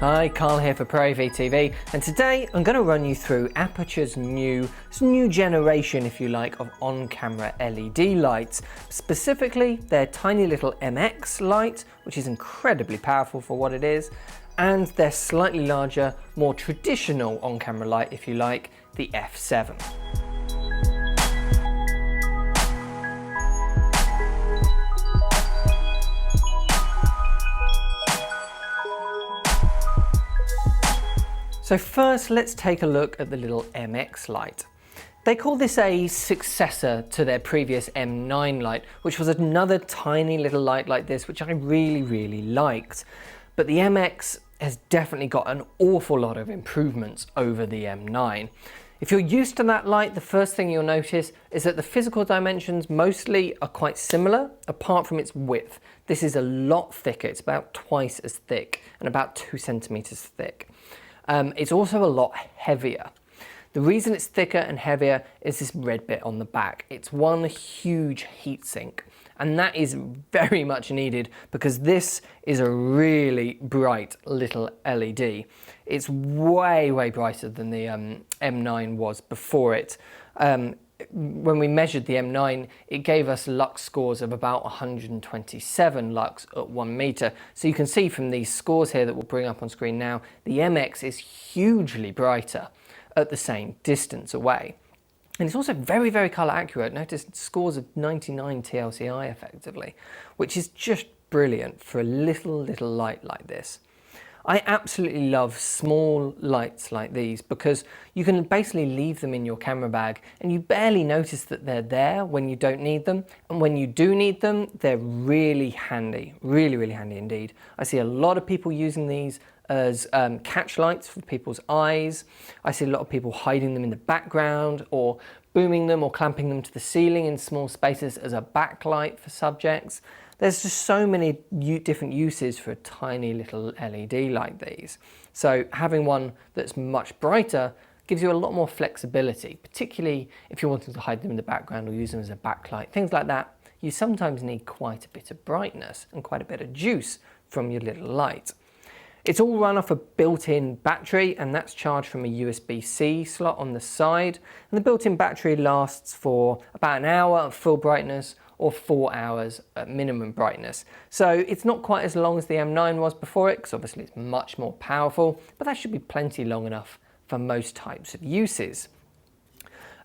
Hi, Carl here for Pro AV TV, and today I'm going to run you through Aputure's new generation, if you like, of on-camera LED lights. Specifically, their tiny little MX light, which is incredibly powerful for what it is, and their slightly larger, more traditional on-camera light, if you like, the F7. So first, let's take a look at the little MX light. They call this a successor to their previous M9 light, which was another tiny little light like this, which I really liked. But the MX has definitely got an awful lot of improvements over the M9. If you're used to that light, the first thing you'll notice is that the physical dimensions mostly are quite similar, apart from its width. This is a lot thicker, it's about twice as thick and about 2 centimeters thick. It's also a lot heavier. The reason it's thicker and heavier is this red bit on the back. It's one huge heatsink, and that is very much needed because this is a really bright little LED. It's way brighter than the M9 was before it. When we measured the M9, it gave us lux scores of about 127 lux at 1 meter. So you can see from these scores here that we'll bring up on screen now, the MX is hugely brighter at the same distance away. And it's also very color accurate. Notice scores of 99 TLCI effectively, which is just brilliant for a little light like this. I absolutely love small lights like these because you can basically leave them in your camera bag and you barely notice that they're there when you don't need them. And when you do need them, they're really handy, really handy indeed. I see a lot of people using these as catch lights for people's eyes. I see a lot of people hiding them in the background or booming them or clamping them to the ceiling in small spaces as a backlight for subjects. There's just so many different uses for a tiny little LED like these. So having one that's much brighter gives you a lot more flexibility, particularly if you're wanting to hide them in the background or use them as a backlight. Things like that, you sometimes need quite a bit of brightness and quite a bit of juice from your little light. It's all run off a built-in battery, and that's charged from a USB-C slot on the side. And the built-in battery lasts for about an hour at full brightness or 4 hours at minimum brightness. So it's not quite as long as the M9 was before it, because obviously it's much more powerful, but that should be plenty long enough for most types of uses.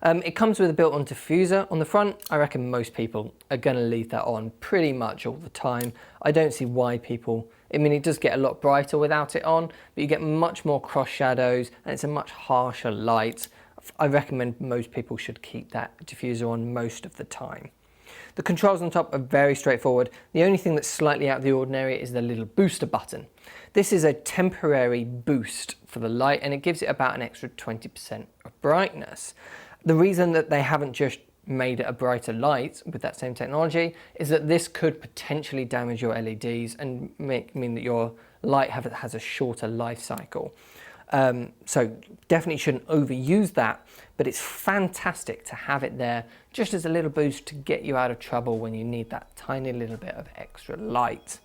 It comes with a built-on diffuser on the front. I reckon most people are going to leave that on pretty much all the time. I don't see why people, I mean, it does get a lot brighter without it on, but you get much more cross shadows and it's a much harsher light. I recommend most people should keep that diffuser on most of the time. The controls on top are very straightforward. The only thing that's slightly out of the ordinary is the little booster button. This is a temporary boost for the light and it gives it about an extra 20% of brightness. The reason that they haven't just made it a brighter light with that same technology is that this could potentially damage your LEDs and mean that your light has a shorter life cycle. So definitely shouldn't overuse that, but it's fantastic to have it there just as a little boost to get you out of trouble when you need that tiny little bit of extra light.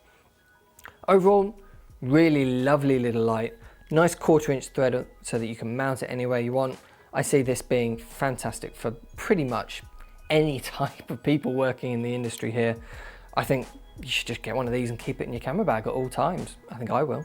Overall, really lovely little light, nice 1/4 inch thread so that you can mount it anywhere you want. I see this being fantastic for pretty much any type of people working in the industry here. I think you should just get one of these and keep it in your camera bag at all times. I think I will.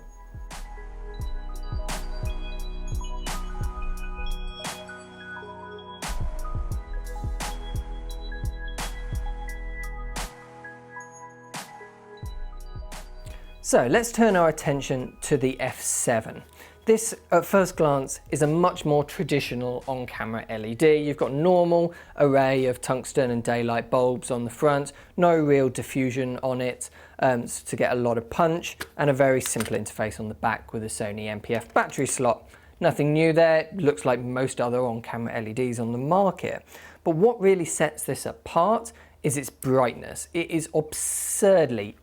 So let's turn our attention to the F7. This, at first glance, is a much more traditional on-camera LED. You've got normal array of tungsten and daylight bulbs on the front, no real diffusion on it to get a lot of punch, and a very simple interface on the back with a Sony NP-F battery slot. Nothing new there, looks like most other on-camera LEDs on the market. But what really sets this apart is its brightness. It is absurdly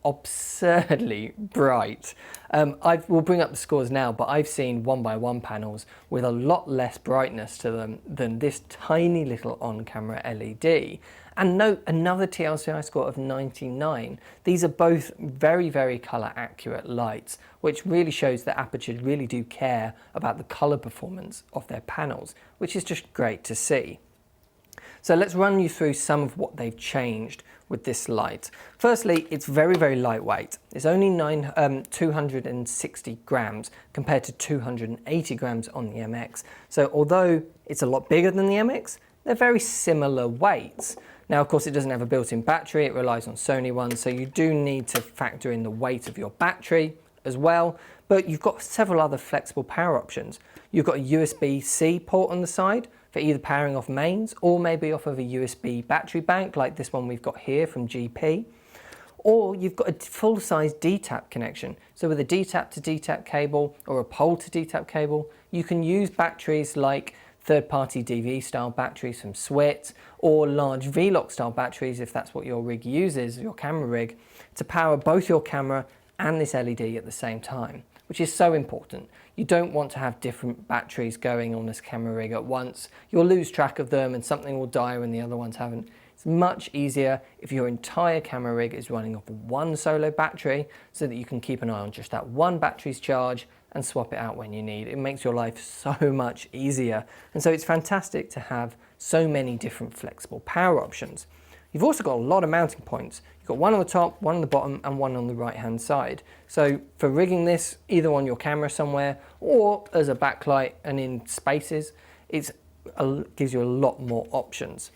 bright. We'll bring up the scores now, but I've seen 1x1 panels with a lot less brightness to them than this tiny little on-camera LED. And note another TLCI score of 99. These are both very, very color accurate lights, which really shows that Aputure really do care about the color performance of their panels, which is just great to see. So let's run you through some of what they've changed with this light. Firstly, it's very, very lightweight. It's only 260 grams compared to 280 grams on the MX. So although it's a lot bigger than the MX, they're very similar weights. Now, of course, it doesn't have a built-in battery. It relies on Sony ones, so you do need to factor in the weight of your battery as well. But you've got several other flexible power options. You've got a USB-C port on the side for either powering off mains or maybe off of a USB battery bank like this one we've got here from GP. Or you've got a full-size DTAP connection. So with a DTAP to DTAP cable or a pole to DTAP cable, you can use batteries like third-party DV style batteries from Swit or large V-Lock style batteries if that's what your rig uses, your camera rig, to power both your camera and this LED at the same time, which is so important. You don't want to have different batteries going on this camera rig at once. You'll lose track of them and something will die when the other ones haven't. It's much easier if your entire camera rig is running off one solo battery so that you can keep an eye on just that one battery's charge and swap it out when you need. It makes your life so much easier. And so it's fantastic to have so many different flexible power options. You've also got a lot of mounting points. You've got one on the top, one on the bottom, and one on the right-hand side. So for rigging this either on your camera somewhere or as a backlight and in spaces, it gives you a lot more options.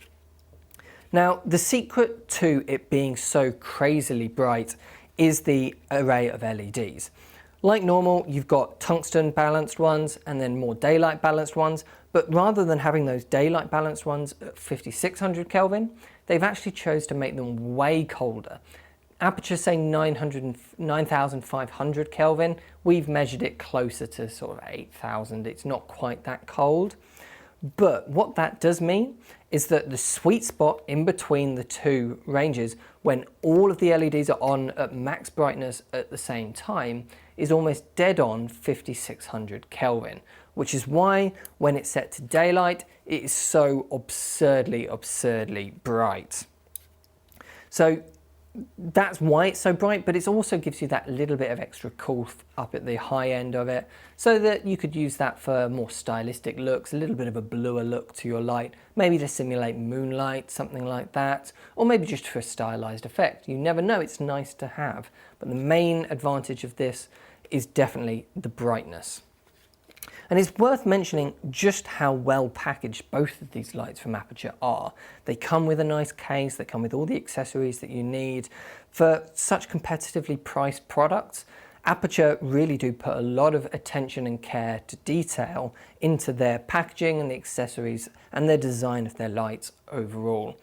Now, the secret to it being so crazily bright is the array of LEDs. Like normal, you've got tungsten balanced ones and then more daylight balanced ones, but rather than having those daylight balanced ones at 5600 Kelvin, they've actually chose to make them way colder. Aputure saying 9500 Kelvin, we've measured it closer to sort of 8000, it's not quite that cold. But what that does mean is that the sweet spot in between the two ranges, when all of the LEDs are on at max brightness at the same time, is almost dead on 5600 Kelvin, which is why when it's set to daylight, it is so absurdly bright. So that's why it's so bright, but it also gives you that little bit of extra coolth up at the high end of it, so that you could use that for more stylistic looks, a little bit of a bluer look to your light, maybe to simulate moonlight, something like that, or maybe just for a stylized effect. You never know, it's nice to have. But the main advantage of this is definitely the brightness. And it's worth mentioning just how well packaged both of these lights from Aputure are. They come with a nice case, they come with all the accessories that you need. For such competitively priced products, Aputure really do put a lot of attention and care to detail into their packaging and the accessories and their design of their lights overall.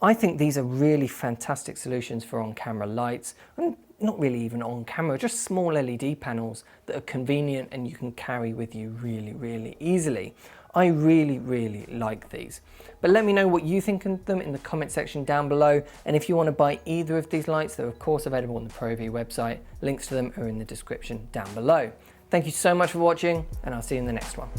I think these are really fantastic solutions for on-camera lights, and not really even on camera, just small LED panels that are convenient and you can carry with you really easily. I really like these. But let me know what you think of them in the comment section down below, and if you want to buy either of these lights, they're of course available on the ProV website. Links to them are in the description down below. Thank you so much for watching, and I'll see you in the next one.